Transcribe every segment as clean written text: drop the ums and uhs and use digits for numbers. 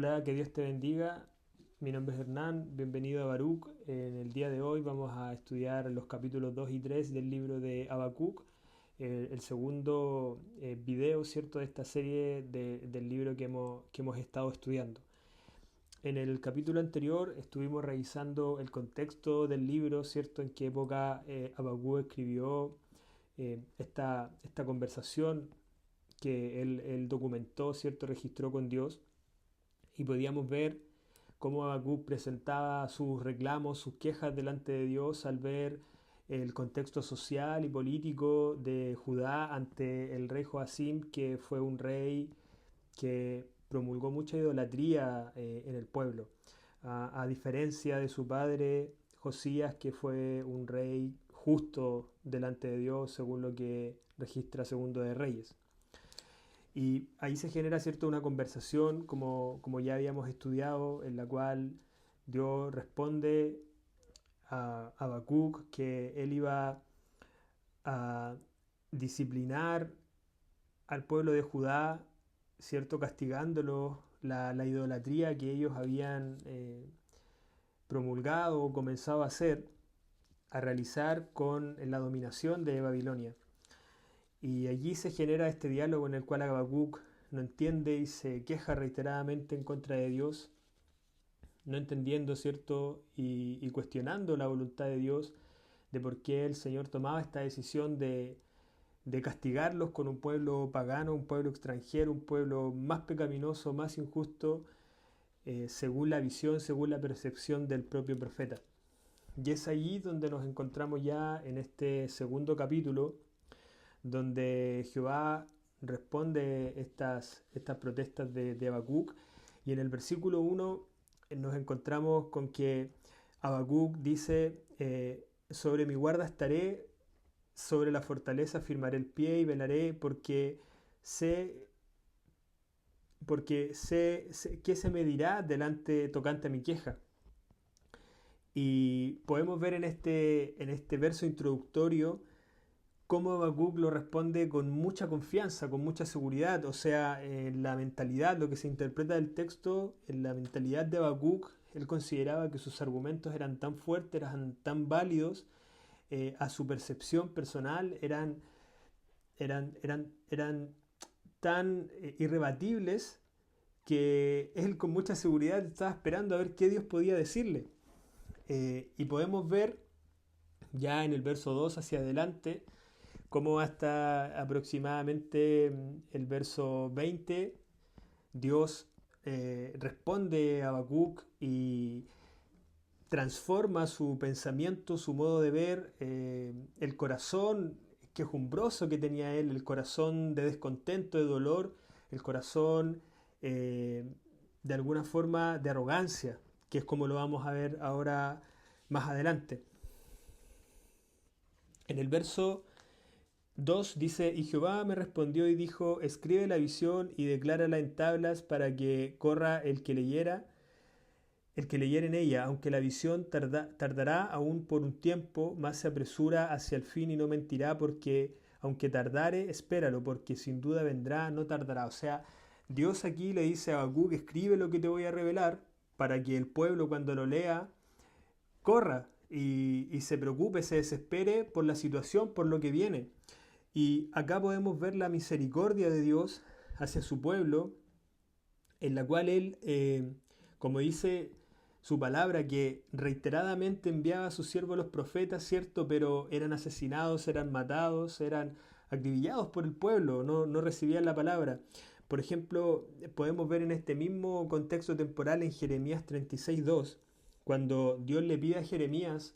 Hola, que Dios te bendiga. Mi nombre es Hernán, bienvenido a Baruch. En el día de hoy vamos a estudiar los capítulos 2 y 3 del libro de Habacuc, el segundo video, ¿cierto?, de esta serie del libro que hemos estado estudiando. En el capítulo anterior estuvimos revisando el contexto del libro, ¿cierto?, en qué época Habacuc escribió esta conversación que él documentó, ¿cierto?, registró con Dios, y podíamos ver cómo Habacuc presentaba sus reclamos, sus quejas delante de Dios al ver el contexto social y político de Judá ante el rey Joacim, que fue un rey que promulgó mucha idolatría en el pueblo, a diferencia de su padre Josías, que fue un rey justo delante de Dios, según lo que registra Segundo de Reyes. Y ahí se genera, ¿cierto?, una conversación, como ya habíamos estudiado, en la cual Dios responde a Habacuc que él iba a disciplinar al pueblo de Judá, ¿cierto?, castigándolos la idolatría que ellos habían promulgado o comenzado a hacer, a realizar con la dominación de Babilonia. Y allí se genera este diálogo en el cual Habacuc no entiende y se queja reiteradamente en contra de Dios, no entendiendo, ¿cierto?, y cuestionando la voluntad de Dios, de por qué el Señor tomaba esta decisión de castigarlos con un pueblo pagano, un pueblo extranjero, un pueblo más pecaminoso, más injusto, según la visión, según la percepción del propio profeta. Y es allí donde nos encontramos ya en este segundo capítulo, donde Jehová responde estas protestas de Habacuc, y en el versículo 1 nos encontramos con que Habacuc dice, sobre mi guarda estaré, sobre la fortaleza firmaré el pie y velaré, sé, sé qué se me dirá delante tocante a mi queja. Y podemos ver en este verso introductorio cómo Habacuc lo responde con mucha confianza, con mucha seguridad. O sea, en la mentalidad, lo que se interpreta del texto, en la mentalidad de Habacuc, él consideraba que sus argumentos eran tan fuertes, eran tan válidos, a su percepción personal, eran tan irrebatibles, que él con mucha seguridad estaba esperando a ver qué Dios podía decirle. Y podemos ver ya en el verso 2 hacia adelante, como hasta aproximadamente el verso 20, Dios responde a Habacuc y transforma su pensamiento, su modo de ver, el corazón quejumbroso que tenía él, el corazón de descontento, de dolor, el corazón eh, de alguna forma de arrogancia, que es como lo vamos a ver ahora más adelante. En el verso 2 dice, y Jehová me respondió y dijo, escribe la visión y declárala en tablas para que corra el que leyere en ella, aunque la visión tardará aún por un tiempo, más se apresura hacia el fin y no mentirá, porque aunque tardare, espéralo, porque sin duda vendrá, no tardará. O sea, Dios aquí le dice a Habacuc, escribe lo que te voy a revelar, para que el pueblo cuando lo lea, corra y se preocupe, se desespere por la situación, por lo que viene. Y acá podemos ver la misericordia de Dios hacia su pueblo, en la cual Él, como dice su palabra, que reiteradamente enviaba a sus siervos los profetas, ¿cierto? Pero eran asesinados, eran matados, eran acribillados por el pueblo, no recibían la palabra. Por ejemplo, podemos ver en este mismo contexto temporal en Jeremías 36:2, cuando Dios le pide a Jeremías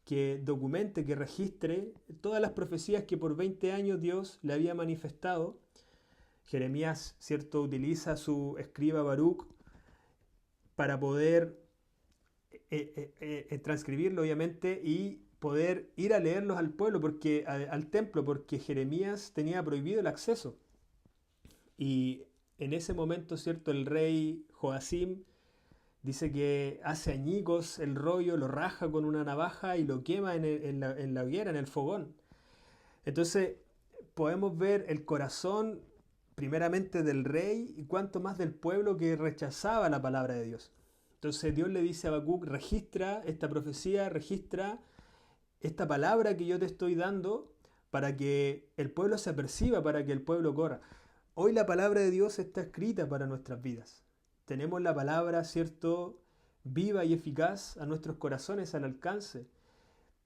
que documente, que registre todas las profecías que por 20 años Dios le había manifestado. Jeremías, ¿cierto?, utiliza a su escriba Baruch para poder transcribirlo, obviamente, y poder ir a leerlos al pueblo, al templo, porque Jeremías tenía prohibido el acceso. Y en ese momento, ¿cierto?, el rey Joacim dice que hace añicos el rollo, lo raja con una navaja y lo quema en la hoguera, en el fogón. Entonces podemos ver el corazón primeramente del rey y cuanto más del pueblo que rechazaba la palabra de Dios. Entonces Dios le dice a Habacuc, registra esta profecía, registra esta palabra que yo te estoy dando para que el pueblo se aperciba, para que el pueblo corra. Hoy la palabra de Dios está escrita para nuestras vidas. Tenemos la palabra, ¿cierto?, viva y eficaz a nuestros corazones al alcance.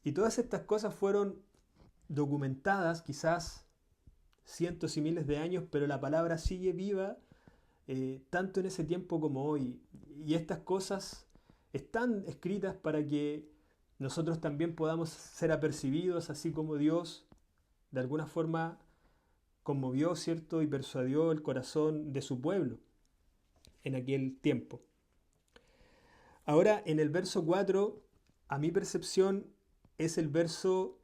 Y todas estas cosas fueron documentadas quizás cientos y miles de años, pero la palabra sigue viva tanto en ese tiempo como hoy. Y estas cosas están escritas para que nosotros también podamos ser apercibidos, así como Dios de alguna forma conmovió, ¿cierto?, y persuadió el corazón de su pueblo en aquel tiempo. Ahora, en el verso 4, a mi percepción, es el verso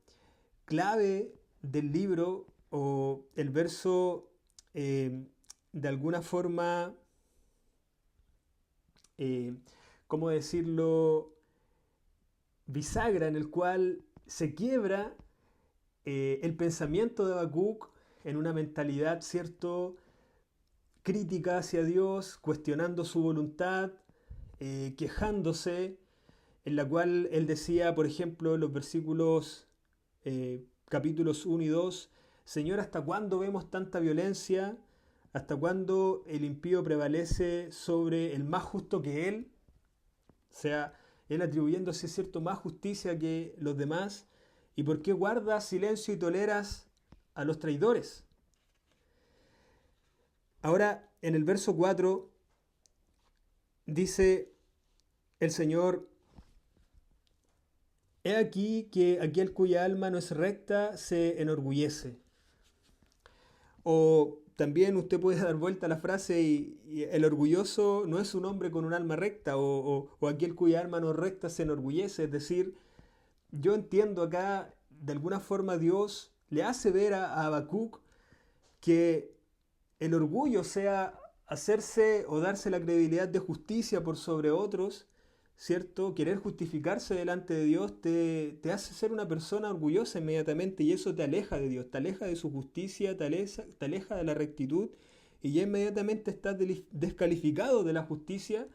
clave del libro, o el verso de alguna forma, ¿cómo decirlo?, bisagra, en el cual se quiebra el pensamiento de Habacuc en una mentalidad, ¿cierto?, crítica hacia Dios, cuestionando su voluntad, quejándose, en la cual él decía, por ejemplo, en los versículos capítulos 1 y 2, Señor, ¿hasta cuándo vemos tanta violencia? ¿Hasta cuándo el impío prevalece sobre el más justo que él? O sea, él atribuyéndose, ¿cierto?, más justicia que los demás. ¿Y por qué guardas silencio y toleras a los traidores? Ahora, en el verso 4, dice el Señor, he aquí que aquel cuya alma no es recta se enorgullece. O también usted puede dar vuelta a la frase y el orgulloso no es un hombre con un alma recta, o aquel cuya alma no es recta se enorgullece. Es decir, yo entiendo acá, de alguna forma Dios le hace ver a Habacuc que el orgullo, sea hacerse o darse la credibilidad de justicia por sobre otros, ¿cierto? Querer justificarse delante de Dios te hace ser una persona orgullosa inmediatamente, y eso te aleja de Dios, te aleja de su justicia, te aleja de la rectitud, y ya inmediatamente estás descalificado de la justicia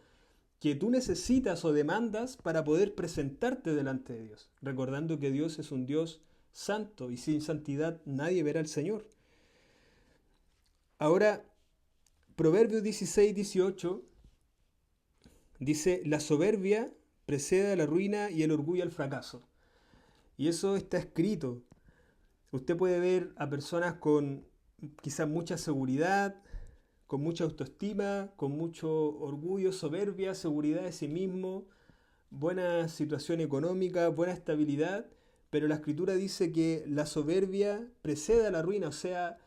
que tú necesitas o demandas para poder presentarte delante de Dios, recordando que Dios es un Dios santo y sin santidad nadie verá al Señor. Ahora, Proverbios 16-18 dice, la soberbia precede a la ruina y el orgullo al fracaso. Y eso está escrito. Usted puede ver a personas con quizás mucha seguridad, con mucha autoestima, con mucho orgullo, soberbia, seguridad de sí mismo, buena situación económica, buena estabilidad, pero la Escritura dice que la soberbia precede a la ruina. O sea,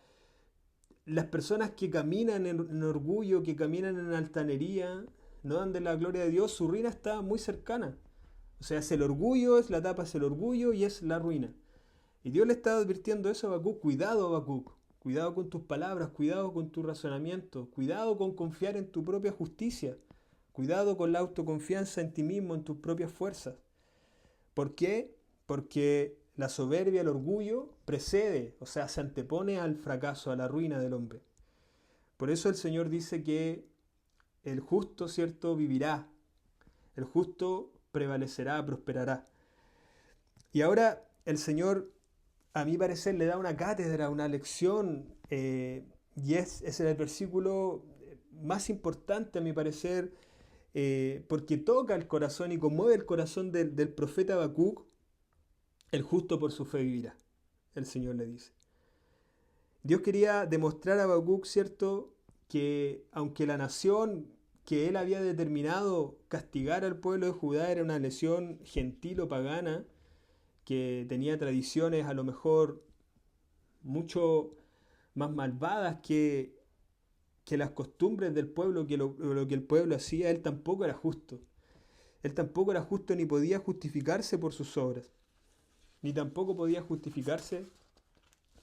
las personas que caminan en orgullo, que caminan en altanería, no dan de la gloria de Dios, su ruina está muy cercana. O sea, es el orgullo, es la tapa, es el orgullo y es la ruina. Y Dios le está advirtiendo eso a Habacuc. Cuidado, Habacuc. Cuidado con tus palabras, cuidado con tu razonamiento, cuidado con confiar en tu propia justicia, cuidado con la autoconfianza en ti mismo, en tus propias fuerzas. ¿Por qué? Porque la soberbia, el orgullo, precede, o sea, se antepone al fracaso, a la ruina del hombre. Por eso el Señor dice que el justo, ¿cierto?, vivirá. El justo prevalecerá, prosperará. Y ahora el Señor, a mi parecer, le da una cátedra, una lección, y es el versículo más importante, a mi parecer, porque toca el corazón y conmueve el corazón del profeta Habacuc. El justo por su fe vivirá, el Señor le dice. Dios quería demostrar a Habacuc, ¿cierto?, que aunque la nación que él había determinado castigar al pueblo de Judá era una nación gentil o pagana, que tenía tradiciones a lo mejor mucho más malvadas que las costumbres del pueblo, que lo que el pueblo hacía, él tampoco era justo. Él tampoco era justo ni podía justificarse por sus obras, ni tampoco podía justificarse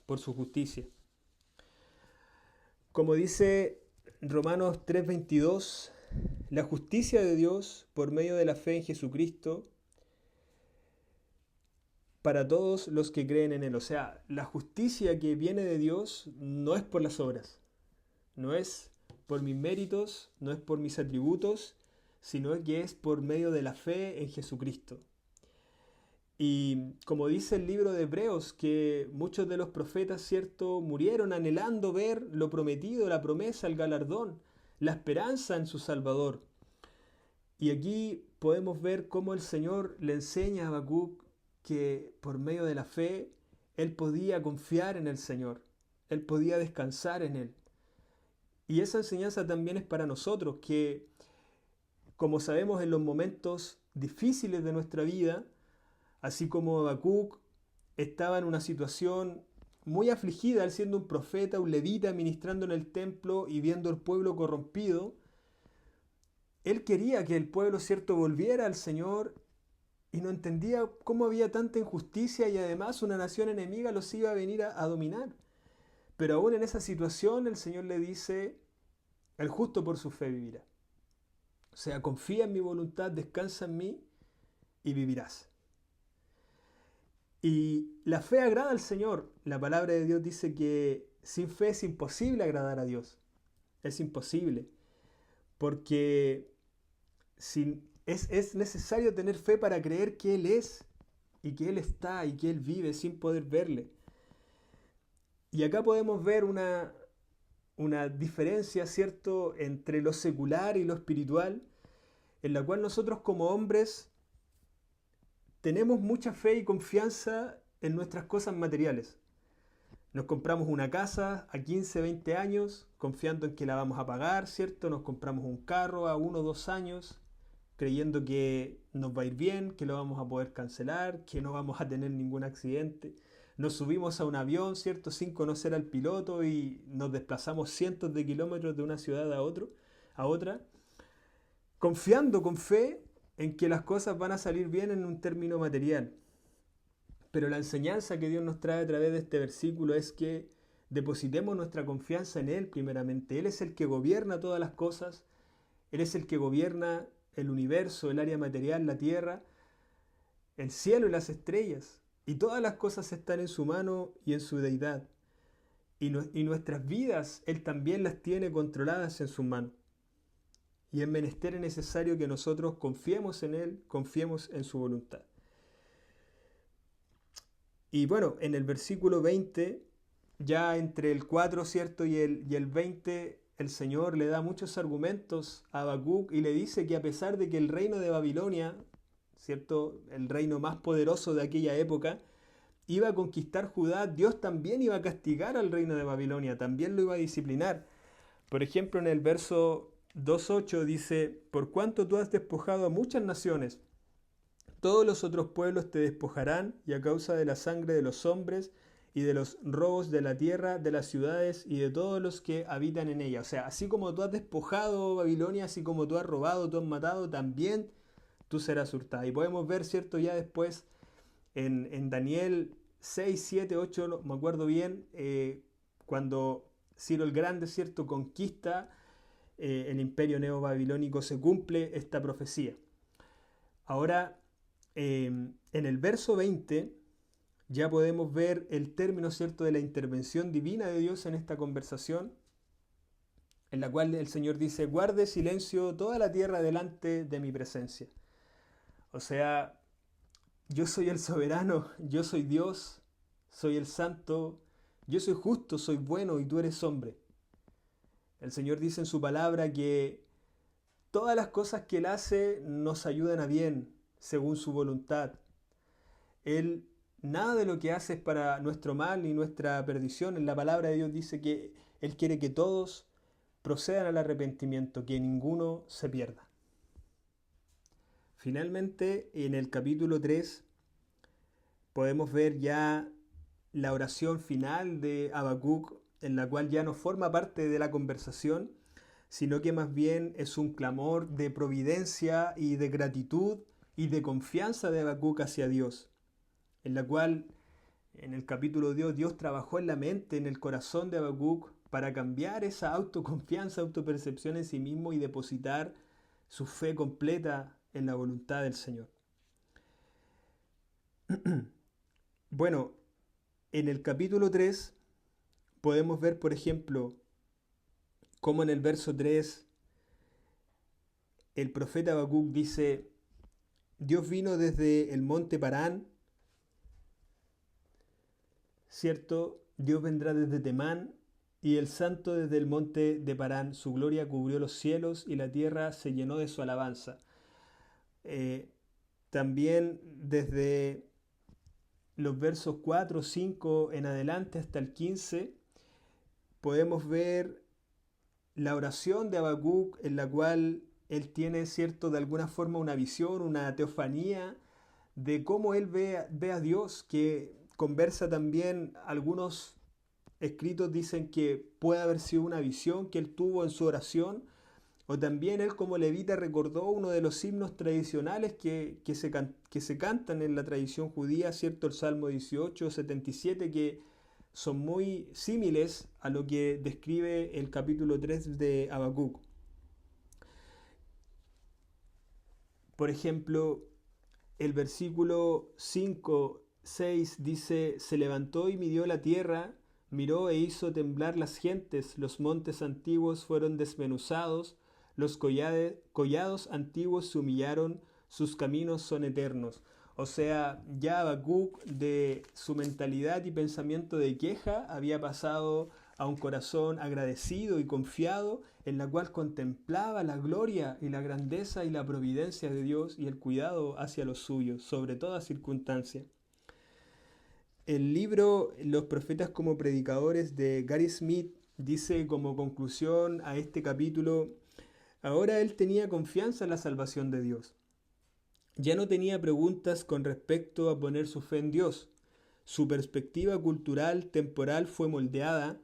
por su justicia. Como dice Romanos 3:22, la justicia de Dios por medio de la fe en Jesucristo para todos los que creen en Él. O sea, la justicia que viene de Dios no es por las obras. No es por mis méritos, no es por mis atributos, sino que es por medio de la fe en Jesucristo. Y como dice el libro de Hebreos, que muchos de los profetas, ¿cierto?, murieron anhelando ver lo prometido, la promesa, el galardón, la esperanza en su Salvador. Y aquí podemos ver cómo el Señor le enseña a Habacuc que por medio de la fe él podía confiar en el Señor, él podía descansar en él. Y esa enseñanza también es para nosotros, que como sabemos en los momentos difíciles de nuestra vida, así como Habacuc estaba en una situación muy afligida, él siendo un profeta, un levita, ministrando en el templo y viendo el pueblo corrompido, él quería que el pueblo, cierto, volviera al Señor y no entendía cómo había tanta injusticia y además una nación enemiga los iba a venir a dominar. Pero aún en esa situación el Señor le dice, el justo por su fe vivirá. O sea, confía en mi voluntad, descansa en mí y vivirás. Y la fe agrada al Señor. La palabra de Dios dice que sin fe es imposible agradar a Dios. Es imposible. Porque es necesario tener fe para creer que Él es y que Él está y que Él vive sin poder verle. Y acá podemos ver una diferencia, ¿cierto?, entre lo secular y lo espiritual, en la cual nosotros como hombres tenemos mucha fe y confianza en nuestras cosas materiales. Nos compramos una casa a 15, 20 años, confiando en que la vamos a pagar, ¿cierto? Nos compramos un carro a 1 o 2 años, creyendo que nos va a ir bien, que lo vamos a poder cancelar, que no vamos a tener ningún accidente. Nos subimos a un avión, ¿cierto?, sin conocer al piloto y nos desplazamos cientos de kilómetros de una ciudad a otra, confiando con fe en que las cosas van a salir bien en un término material. Pero la enseñanza que Dios nos trae a través de este versículo es que depositemos nuestra confianza en Él primeramente. Él es el que gobierna todas las cosas, Él es el que gobierna el universo, el área material, la tierra, el cielo y las estrellas. Y todas las cosas están en su mano y en su deidad. Y nuestras vidas Él también las tiene controladas en su mano. Y es menester necesario que nosotros confiemos en Él, confiemos en su voluntad. Y bueno, en el versículo 20, ya entre el 4, ¿cierto?, y el 20, el Señor le da muchos argumentos a Habacuc y le dice que a pesar de que el reino de Babilonia, ¿cierto?, el reino más poderoso de aquella época, iba a conquistar Judá, Dios también iba a castigar al reino de Babilonia, también lo iba a disciplinar. Por ejemplo, en el verso 2.8 dice, por cuanto tú has despojado a muchas naciones, todos los otros pueblos te despojarán, y a causa de la sangre de los hombres y de los robos de la tierra, de las ciudades y de todos los que habitan en ella. O sea, así como tú has despojado Babilonia, así como tú has robado, tú has matado, también tú serás hurtada. Y podemos ver, ¿cierto?, ya después en Daniel 6, 7, 8, no me acuerdo bien, cuando Ciro el Grande, ¿cierto?, conquista el imperio neobabilónico, se cumple esta profecía. Ahora, en el verso 20 ya podemos ver el término, ¿cierto?, de la intervención divina de Dios en esta conversación, en la cual el Señor dice, guarde silencio toda la tierra delante de mi presencia. O sea, yo soy el soberano, yo soy Dios, soy el santo, yo soy justo, soy bueno y tú eres hombre. El Señor dice en su palabra que todas las cosas que Él hace nos ayudan a bien, según su voluntad. Él, nada de lo que hace es para nuestro mal ni nuestra perdición. En la palabra de Dios dice que Él quiere que todos procedan al arrepentimiento, que ninguno se pierda. Finalmente, en el capítulo 3, podemos ver ya la oración final de Habacuc, en la cual ya no forma parte de la conversación, sino que más bien es un clamor de providencia y de gratitud y de confianza de Habacuc hacia Dios, en la cual en el capítulo 2 Dios trabajó en la mente, en el corazón de Habacuc para cambiar esa autoconfianza, autopercepción en sí mismo y depositar su fe completa en la voluntad del Señor. Bueno, en el capítulo 3 podemos ver, por ejemplo, como en el verso 3 el profeta Habacuc dice: Dios vino desde el monte Parán, ¿cierto? Dios vendrá desde Temán, y el santo desde el monte de Parán. Su gloria cubrió los cielos y la tierra se llenó de su alabanza. Eh, También desde los versos 4, 5 en adelante hasta el 15, podemos ver la oración de Habacuc, en la cual él tiene, cierto, de alguna forma una visión, una teofanía de cómo él ve a Dios, que conversa también. Algunos escritos dicen que puede haber sido una visión que él tuvo en su oración, o también él como levita recordó uno de los himnos tradicionales que se cantan en la tradición judía, ¿cierto? El Salmo 18, 77, que son muy similares a lo que describe el capítulo 3 de Habacuc. Por ejemplo, el versículo 5, 6 dice: Se levantó y midió la tierra, miró e hizo temblar las gentes, los montes antiguos fueron desmenuzados, los collados antiguos se humillaron, sus caminos son eternos. O sea, ya Habacuc, de su mentalidad y pensamiento de queja, había pasado a un corazón agradecido y confiado, en la cual contemplaba la gloria y la grandeza y la providencia de Dios y el cuidado hacia los suyos, sobre toda circunstancia. El libro Los profetas como predicadores de Gary Smith dice como conclusión a este capítulo: ahora él tenía confianza en la salvación de Dios. Ya no tenía preguntas con respecto a poner su fe en Dios. Su perspectiva cultural, temporal fue moldeada.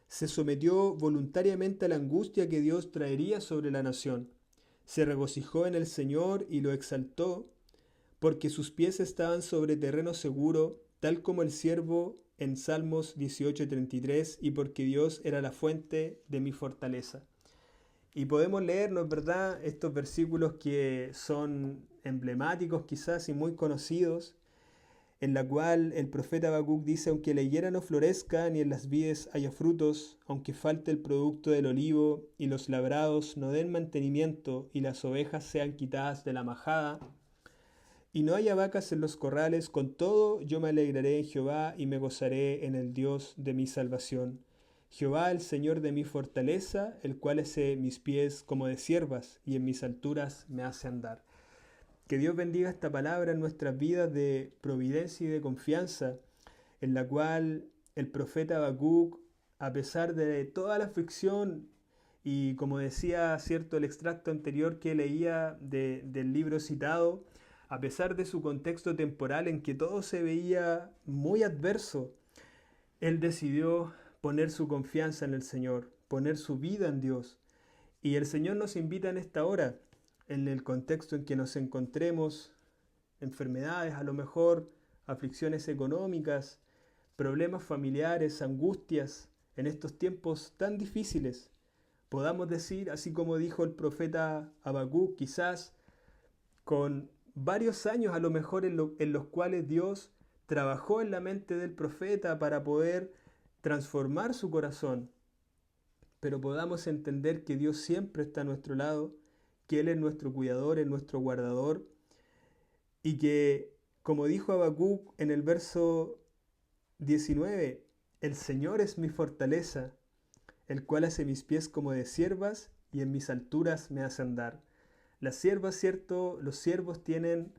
Se sometió voluntariamente a la angustia que Dios traería sobre la nación. Se regocijó en el Señor y lo exaltó, porque sus pies estaban sobre terreno seguro, tal como el siervo en Salmos 18:33, y porque Dios era la fuente de mi fortaleza. Y podemos leernos, ¿verdad?, estos versículos que son emblemáticos quizás y muy conocidos, en la cual el profeta Habacuc dice: aunque la higuera no florezca ni en las vides haya frutos, aunque falte el producto del olivo y los labrados no den mantenimiento y las ovejas sean quitadas de la majada y no haya vacas en los corrales, con todo yo me alegraré en Jehová y me gozaré en el Dios de mi salvación. Jehová, el Señor de mi fortaleza, el cual hace mis pies como de ciervas y en mis alturas me hace andar. Que Dios bendiga esta palabra en nuestras vidas de providencia y de confianza, en la cual el profeta Habacuc, a pesar de toda la aflicción, y como decía, cierto, el extracto anterior que leía del libro citado, a pesar de su contexto temporal en que todo se veía muy adverso, él decidió poner su confianza en el Señor, poner su vida en Dios. Y el Señor nos invita en esta hora, en el contexto en que nos encontremos, enfermedades a lo mejor, aflicciones económicas, problemas familiares, angustias, en estos tiempos tan difíciles, podamos decir, así como dijo el profeta Habacuc, quizás con varios años a lo mejor en los cuales Dios trabajó en la mente del profeta para poder transformar su corazón, pero podamos entender que Dios siempre está a nuestro lado, que Él es nuestro cuidador, es nuestro guardador, y que, como dijo Habacuc en el verso 19, el Señor es mi fortaleza, el cual hace mis pies como de ciervas y en mis alturas me hace andar. Las ciervas, ¿cierto? Los ciervos tienen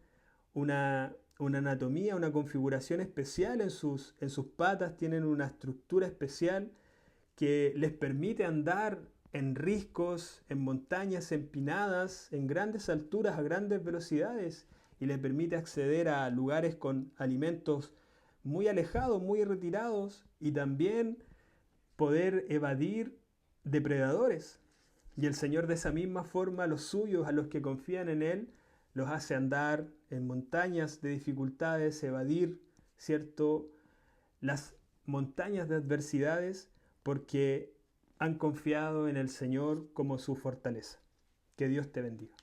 una anatomía, una configuración especial en sus patas, tienen una estructura especial que les permite andar en riscos, en montañas empinadas, en grandes alturas, a grandes velocidades, y les permite acceder a lugares con alimentos muy alejados, muy retirados, y también poder evadir depredadores. Y el Señor de esa misma forma a los suyos, a los que confían en Él, los hace andar en montañas de dificultades, evadir, ¿cierto?, las montañas de adversidades, porque han confiado en el Señor como su fortaleza. Que Dios te bendiga.